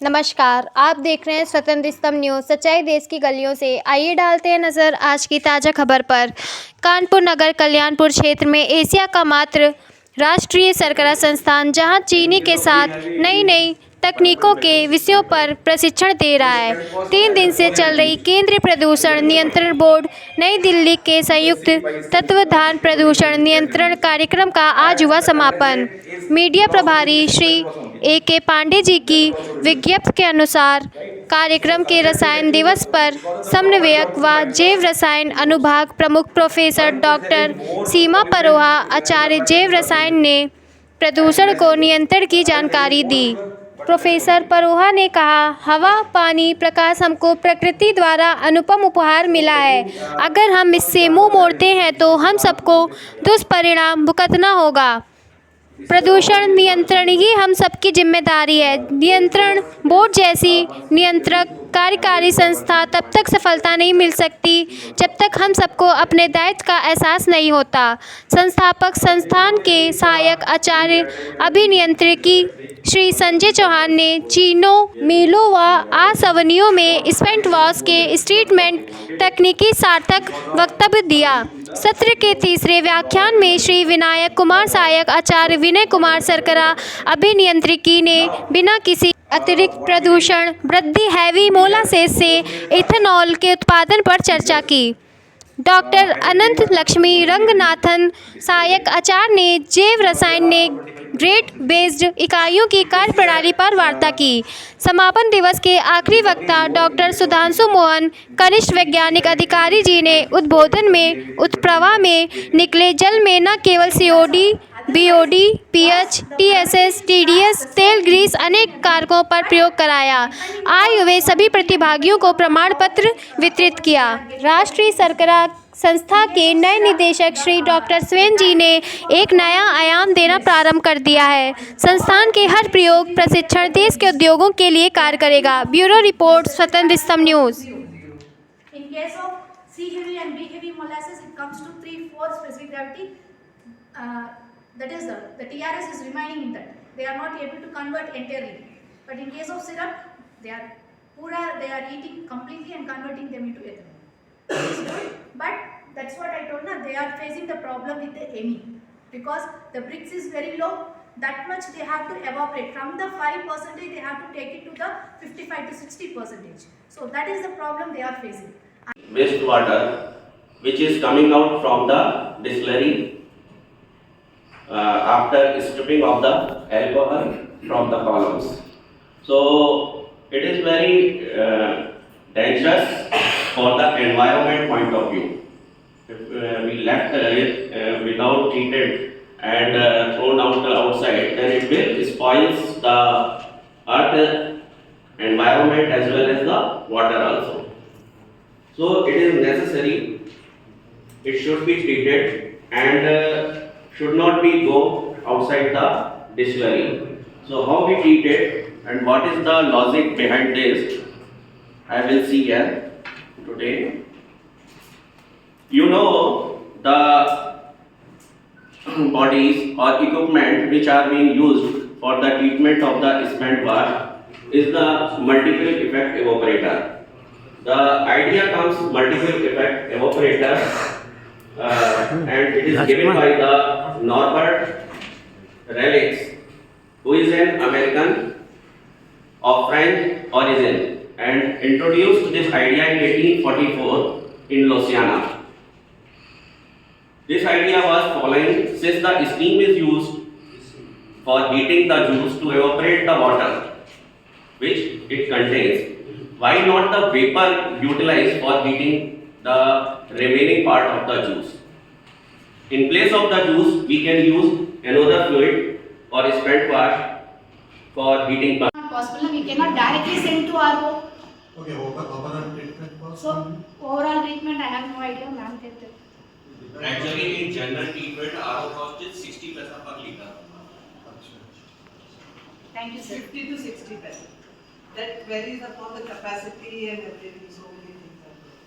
नमस्कार, आप देख रहे हैं स्वतंत्र स्तंभ न्यूज़। सच्चाई देश की गलियों से। आइए डालते हैं नज़र आज की ताज़ा खबर पर। कानपुर नगर कल्याणपुर क्षेत्र में एशिया का मात्र राष्ट्रीय सरकारी संस्थान जहां चीनी के साथ नई नई तकनीकों के विषयों पर प्रशिक्षण दे रहा है। 3 दिन से चल रही केंद्रीय प्रदूषण नियंत्रण बोर्ड नई दिल्ली के संयुक्त तत्वावधान प्रदूषण नियंत्रण कार्यक्रम का आज हुआ समापन। मीडिया प्रभारी श्री A.K. पांडे जी की विज्ञप्ति के अनुसार कार्यक्रम के रसायन दिवस पर समन्वयक व जैव रसायन अनुभाग प्रमुख प्रोफेसर डॉक्टर सीमा परोहा आचार्य जैव रसायन ने प्रदूषण को नियंत्रण की जानकारी दी। प्रोफेसर परोहा ने कहा, हवा, पानी, प्रकाश हमको प्रकृति द्वारा अनुपम उपहार मिला है। अगर हम इससे मुंह मोड़ते हैं तो हम सबको दुष्परिणाम भुगतना होगा। प्रदूषण नियंत्रण ही हम सबकी जिम्मेदारी है। नियंत्रण बोर्ड जैसी नियंत्रक कार्यकारी संस्था तब तक सफलता नहीं मिल सकती जब तक हम सबको अपने दायित्व का एहसास नहीं होता। संस्थापक संस्थान के सहायक आचार्य अभियंत्रिकी श्री संजय चौहान ने चीनों, मिलों व आसवनियों में स्पेंट वॉश के ट्रीटमेंट तकनीकी सार्थक वक्तव्य दिया। सत्र के तीसरे व्याख्यान में श्री विनायक कुमार सहायक आचार्य विनय कुमार सरकरा अभियंत्रिकी ने बिना किसी अतिरिक्त प्रदूषण वृद्धि हैवी मोलासेस से इथेनॉल के उत्पादन पर चर्चा की। डॉक्टर अनंत लक्ष्मी रंगनाथन सहायक आचार्य ने जैव रसायन ने ग्रेड बेस्ड इकाइयों की कार्यप्रणाली पर वार्ता की। समापन दिवस के आखिरी वक्ता डॉक्टर सुधांशु मोहन कनिष्ठ वैज्ञानिक अधिकारी जी ने उद्बोधन में उत्प्रवाह में निकले जल में न केवल COD, BOD, pH, TSS, TDS, तेल, ग्रीस अनेक कारकों पर प्रयोग कराया। आए हुए सभी प्रतिभागियों को प्रमाण पत्र वितरित किया। राष्ट्रीय सरकरा संस्था के नए निदेशक श्री डॉक्टर स्वेन जी ने एक नया आयाम देना प्रारंभ कर दिया है। संस्थान के हर प्रयोग प्रशिक्षण देश के उद्योगों के लिए कार्य करेगा। ब्यूरो रिपोर्ट, स्वतंत्र स्तंभ news. In case of C heavy and B heavy molasses, it comes to 3/4 specific gravity. That is the TRS is remaining in that. They are not able to convert entirely. But in case of syrup, they are eating completely and converting them into ethanol. It's good, but that's what I told now. They are facing the problem with the ME because the Brix is very low. That much they have to evaporate from the 5%. They have to take it to the 55 to 60%. So that is the problem they are facing. Wastewater which is coming out from the distillery after stripping of the alcohol from the columns. So it is very dangerous for the environment point of view. If we left it without treated and thrown out outside, then it will spoils the earth environment as well as the water also. So it is necessary, it should be treated and should not be go outside the distillery. So how we treat it and what is the logic behind this, I will see here today. You know the bodies or equipment which are being used for the treatment of the spent wash is the multiple effect evaporator. The idea comes multiple effect evaporator and it is given by the Norbert Relics, who is an American of French origin and introduced this idea in 1844 in Louisiana. This idea was following since the steam is used for heating the juice to evaporate the water which it contains. Why not the vapor utilized for heating the remaining part of the juice? In place of the juice, we can use another fluid or spent wash for heating. Not possible. We cannot directly send to RO. Okay, overall treatment cost. So overall treatment, I have no idea, ma'am. Actually, in general treatment, RO cost is 60 paisa per liter. Thank you, sir. 50 to 60 paisa. That varies upon the capacity and everything. So many things are there.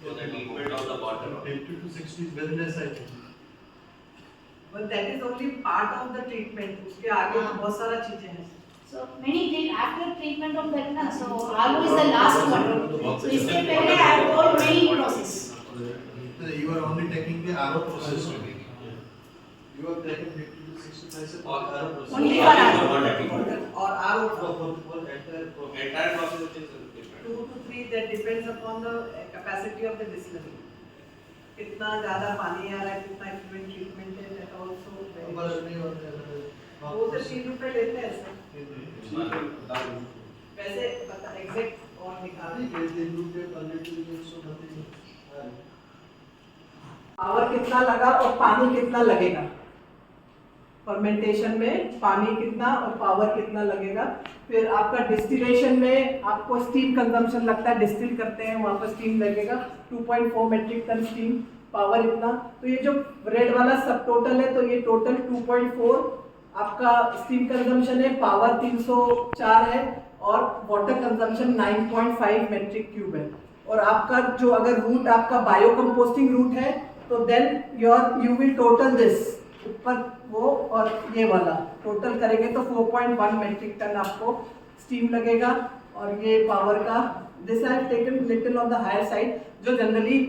So the treatment of the water. 50 to 60 is very less, I think. But that is only part of the treatment. उसके आगे बहुत सारा चीजें हैं. So many after treatment of that na, so RO is the last one. So इसके पहले I have told many process. You are only taking the RO process only. You are taking 50 to 65 se RO process. Only for RO. or RO For entire process. Entire process is different. 2 to 3 that depends upon the capacity of the distillery. कितना ज़्यादा पानी आ रहा है, कितना equipment treatment है, that also But नहीं होता है। वो तो 3 रुपए लेते हैं सर। वैसे बता एग्जैक्ट और निकाल पावर कितना लगा और पानी कितना लगेगा, फर्मेंटेशन में पानी कितना और पावर कितना लगेगा। फिर आपका डिस्टिलेशन में आपको स्टीम कंजम्पशन लगता है, डिस्टिल करते हैं वहाँ पर स्टीम लगेगा 2.4 मेट्रिक टन स्टीम, पावर इतना। तो ये जो रेड वाला सब टोटल है, तो ये टोटल 2.4 आपका स्टीम कंजम्पशन है, पावर 304 है और वाटर कंजम्पशन 9.5 मेट्रिक क्यूब है। और आपका जो अगर रूट आपका बायो कंपोस्टिंग रूट है तो then you will total this ऊपर वो और ये वाला टोटल करेंगे तो 4.1 मेट्रिक टन आपको स्टीम लगेगा। और ये पावर का this I have taken little on the higher side जो जनरली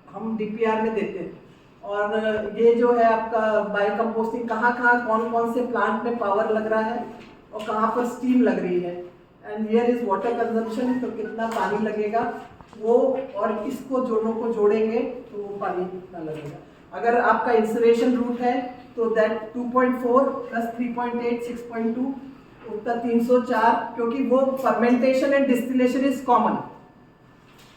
हम डीपीआर में देते हैं। और ये जो है आपका बायो कंपोस्टिंग कहाँ कौन कौन से प्लांट में पावर लग रहा है और कहाँ पर स्टीम लग रही है। And here is water consumption, तो कितना पानी लगेगा वो, और इसको दोनों को जोड़ेंगे तो वो पानी कितना लगेगा। अगर आपका इंसुलेशन रूट है तो दैट 2.4 प्लस 3.8 6.2 उतना 304, क्योंकि वो fermentation and distillation is common.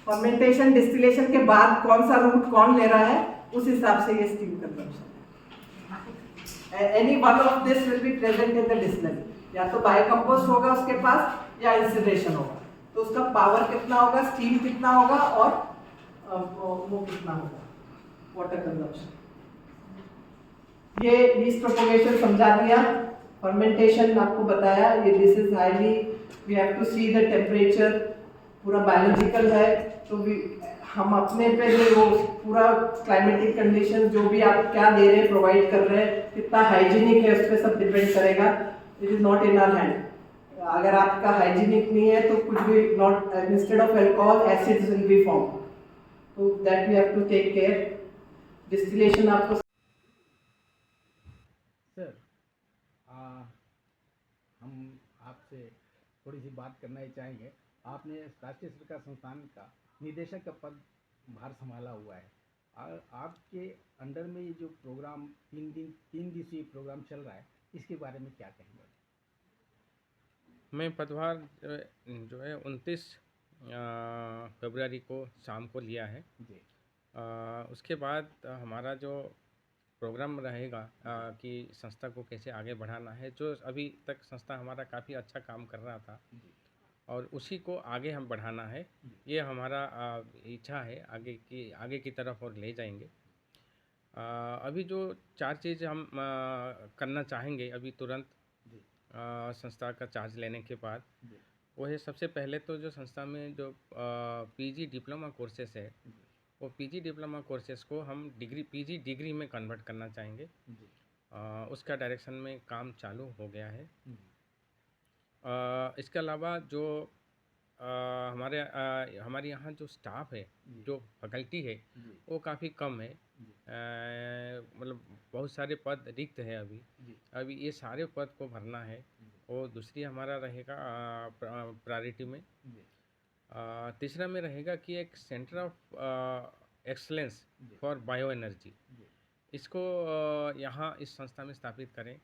Fermentation distillation के बाद कौन सा रूट कौन ले रहा है उस हिसाब से ये स्टीम कंजम्पशन है। Any one of this will be present in the distillery, या तो बायोकंपोस्ट होगा उसके पास या इंसिनरेशन होगा। तो उसका पावर कितना होगा, स्टीम कितना होगा और वो कितना होगा वाटर कंजम्पशन। ये ईस्ट प्रोपोगेशन समझा दिया, फर्मेंटेशन आपको बताया, ये this is highly we have to see the temperature, पूरा बायोलॉजिकल है। तो हम अपने पे भी वो पूरा क्लाइमेटिक कंडीशन जो भी आप क्या दे रहे हैं प्रोवाइड कर रहे हैं, कितना हाइजीनिक है उस पर सब डिपेंड करेगा। It is not in our hand. अगर आपका हाइजीनिक नहीं है तो कुछ भी not instead of alcohol acids will be form, तो that we have to take care. Distillation आपको सर हम आपसे थोड़ी सी बात करना ही चाहेंगे। आपने राष्ट्रीय सरकार संस्थान का निदेशक का पद भार संभाला हुआ है। आपके अंडर में ये जो प्रोग्राम 3 दिवसीय प्रोग्राम चल रहा है, इसके बारे में क्या कहेंगे? मैं पदभार जो है 29 फरवरी को शाम को लिया है जी। उसके बाद हमारा जो प्रोग्राम रहेगा कि संस्था को कैसे आगे बढ़ाना है, जो अभी तक संस्था हमारा काफ़ी अच्छा काम कर रहा था और उसी को आगे हम बढ़ाना है, ये हमारा इच्छा है। आगे की तरफ और ले जाएंगे। अभी जो 4 चीज़ हम करना चाहेंगे अभी तुरंत संस्था का चार्ज लेने के बाद, वो है सबसे पहले तो जो संस्था में जो पीजी डिप्लोमा कोर्सेस है, वो पीजी डिप्लोमा कोर्सेस को हम पीजी डिग्री में कन्वर्ट करना चाहेंगे। उसका डायरेक्शन में काम चालू हो गया है। इसके अलावा जो हमारे यहाँ जो स्टाफ है, जो फैकल्टी है, वो काफ़ी कम है। मतलब बहुत सारे पद रिक्त है अभी ये सारे पद को भरना है। और दूसरी हमारा रहेगा प्रायोरिटी में। तीसरा में रहेगा कि एक centre of excellence for bio energy, इसको यहाँ इस संस्था में स्थापित करें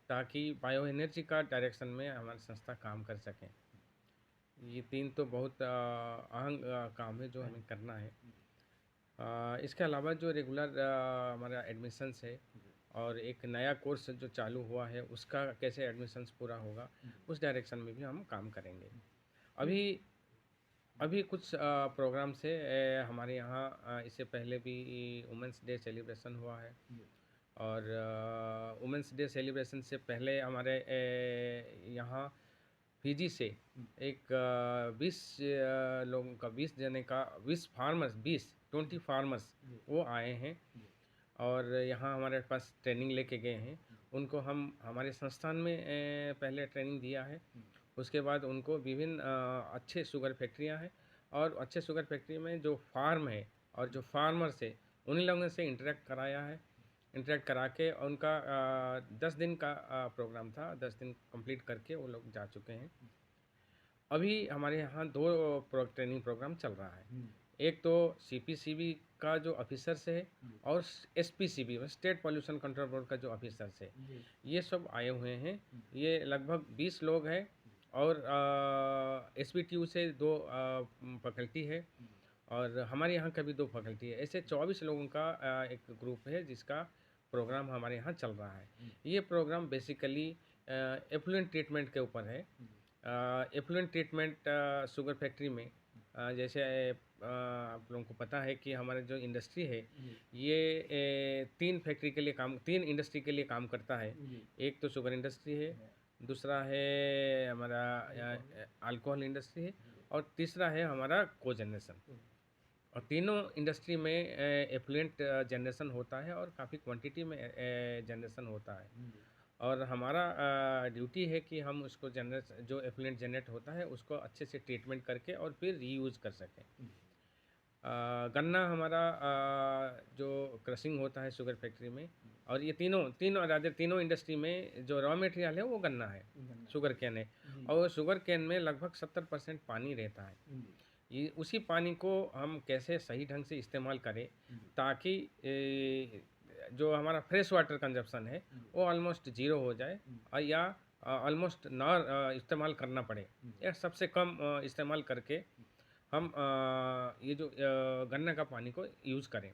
ताकि बायो एनर्जी का डायरेक्शन में हमारी संस्था काम कर सकें। ये 3 तो बहुत अहम काम है जो हमें करना है। इसके अलावा जो रेगुलर हमारा एडमिशन्स है और एक नया कोर्स जो चालू हुआ है, उसका कैसे एडमिशन्स पूरा होगा, उस डायरेक्शन में भी हम काम करेंगे। अभी कुछ प्रोग्राम से हमारे यहाँ इससे पहले भी वुमेंस डे सेलिब्रेशन हुआ है और वुमेंस डे सेलिब्रेशन से पहले हमारे यहाँ पीजी से एक 20 लोगों का 20 जने का 20 फार्मर्स वो आए हैं और यहाँ हमारे पास ट्रेनिंग लेके गए हैं उनको हम हमारे संस्थान में पहले ट्रेनिंग दिया है। उसके बाद उनको विभिन्न अच्छे शुगर फैक्ट्रियां हैं और अच्छे शुगर फैक्ट्री में जो फार्म है और जो फार्मर्स है उन लोगों से इंटरेक्ट कराया है। इंटरेक्ट करा के उनका 10 दिन का प्रोग्राम था, 10 दिन कंप्लीट करके वो लोग जा चुके हैं। अभी हमारे यहाँ 2 ट्रेनिंग प्रोग्राम चल रहा है। एक तो CPCB का जो ऑफिसर्स है और SPCB state pollution control board का जो ऑफिसर्स है, ये सब आए हुए हैं। ये लगभग 20 लोग हैं और SBTU से 2 फैकल्टी है और हमारे यहाँ का भी 2 फैकल्टी है। ऐसे 24 लोगों का एक ग्रुप है जिसका प्रोग्राम हमारे यहाँ चल रहा है। ये प्रोग्राम बेसिकली एफ्लुएंट ट्रीटमेंट के ऊपर है। एफ्लुएंट ट्रीटमेंट शुगर फैक्ट्री में जैसे आप लोगों को पता है कि हमारा जो इंडस्ट्री है ये 3 इंडस्ट्री के लिए काम करता है। एक तो शुगर इंडस्ट्री है, दूसरा है हमारा अल्कोहल इंडस्ट्री है और तीसरा है हमारा कोजनरेशन। और तीनों इंडस्ट्री में एफ्लुएंट जनरेशन होता है और काफ़ी क्वांटिटी में जनरेशन होता है। और हमारा ड्यूटी है कि हम उसको जो एफ्लुएंट जनरेट होता है उसको अच्छे से ट्रीटमेंट करके और फिर रीयूज़ कर सकें। गन्ना हमारा जो क्रशिंग होता है शुगर फैक्ट्री में, और ये तीनों इंडस्ट्री में जो रॉ मटेरियल है वो गन्ना है, शुगर कैन है। और शुगर कैन में लगभग 70% पानी रहता है। ये उसी पानी को हम कैसे सही ढंग से इस्तेमाल करें ताकि जो हमारा फ्रेश वाटर कंजप्शन है वो ऑलमोस्ट 0 हो जाए या ऑलमोस्ट ना इस्तेमाल करना पड़े, या सबसे कम इस्तेमाल करके हम ये जो गन्ना का पानी को यूज़ करें।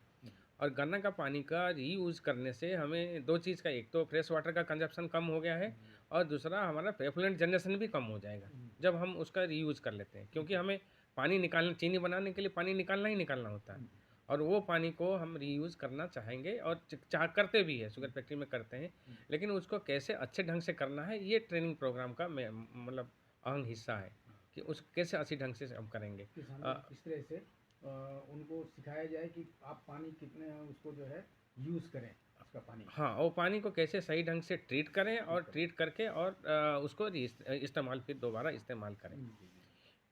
और गन्ना का पानी का रीयूज़ करने से हमें 2 चीज़ का, एक तो फ्रेश वाटर का कंजप्शन कम हो गया है और दूसरा हमारा एफ्लुएंट जनरेशन भी कम हो जाएगा जब हम उसका रीयूज़ कर लेते हैं। क्योंकि हमें पानी निकालना, चीनी बनाने के लिए पानी निकालना ही निकालना होता है और वो पानी को हम रीयूज़ करना चाहेंगे और करते भी है, शुगर फैक्ट्री में करते हैं। लेकिन उसको कैसे अच्छे ढंग से करना है ये ट्रेनिंग प्रोग्राम का मतलब अहम हिस्सा है कि उस कैसे अच्छी ढंग से हम करेंगे। किसानों को किस तरह से उनको सिखाया जाए कि आप पानी कितने उसको जो है यूज़ करें उसका पानी। हाँ, वो पानी को कैसे सही ढंग से ट्रीट करें और ट्रीट करके और उसको इस्तेमाल फिर दोबारा इस्तेमाल करें।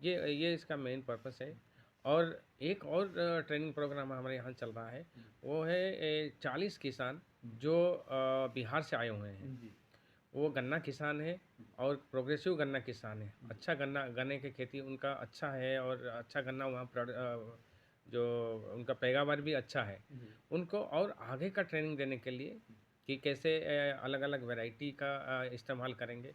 ये इसका मेन पर्पस है। और एक और ट्रेनिंग प्रोग्राम हमारे यहाँ चल रहा है, वो है 40 किसान जो बिहार से आए हुए हैं। वो गन्ना किसान है और प्रोग्रेसिव गन्ना किसान है। अच्छा गन्ने की खेती उनका अच्छा है और अच्छा गन्ना वहाँ जो उनका पैदावार भी अच्छा है। उनको और आगे का ट्रेनिंग देने के लिए कि कैसे अलग अलग वैरायटी का इस्तेमाल करेंगे,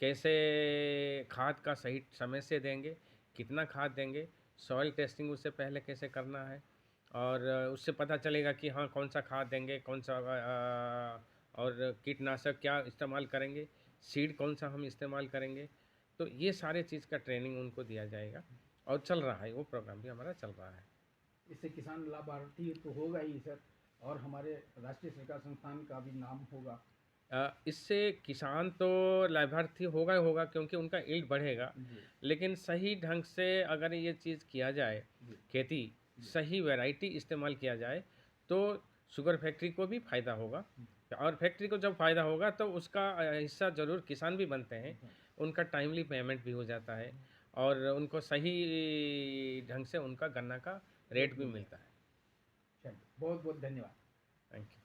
कैसे खाद का सही समय से देंगे, कितना खाद देंगे, सॉइल टेस्टिंग उससे पहले कैसे करना है और उससे पता चलेगा कि हाँ कौन सा खाद देंगे, कौन सा और कीटनाशक क्या इस्तेमाल करेंगे, सीड कौन सा हम इस्तेमाल करेंगे। तो ये सारे चीज़ का ट्रेनिंग उनको दिया जाएगा और चल रहा है, वो प्रोग्राम भी हमारा चल रहा है। इससे किसान लाभार्थी तो होगा ही सर, और हमारे राष्ट्रीय सरकार संस्थान का भी नाम होगा। इससे किसान तो लाभार्थी होगा क्योंकि उनका यील्ड बढ़ेगा। लेकिन सही ढंग से अगर ये चीज़ किया जाए, खेती सही वैरायटी इस्तेमाल किया जाए तो शुगर फैक्ट्री को भी फ़ायदा होगा और फैक्ट्री को जब फ़ायदा होगा तो उसका हिस्सा ज़रूर किसान भी बनते हैं। उनका टाइमली पेमेंट भी हो जाता है और उनको सही ढंग से उनका गन्ना का रेट भी मिलता है। चलिए, बहुत बहुत धन्यवाद। Thank you.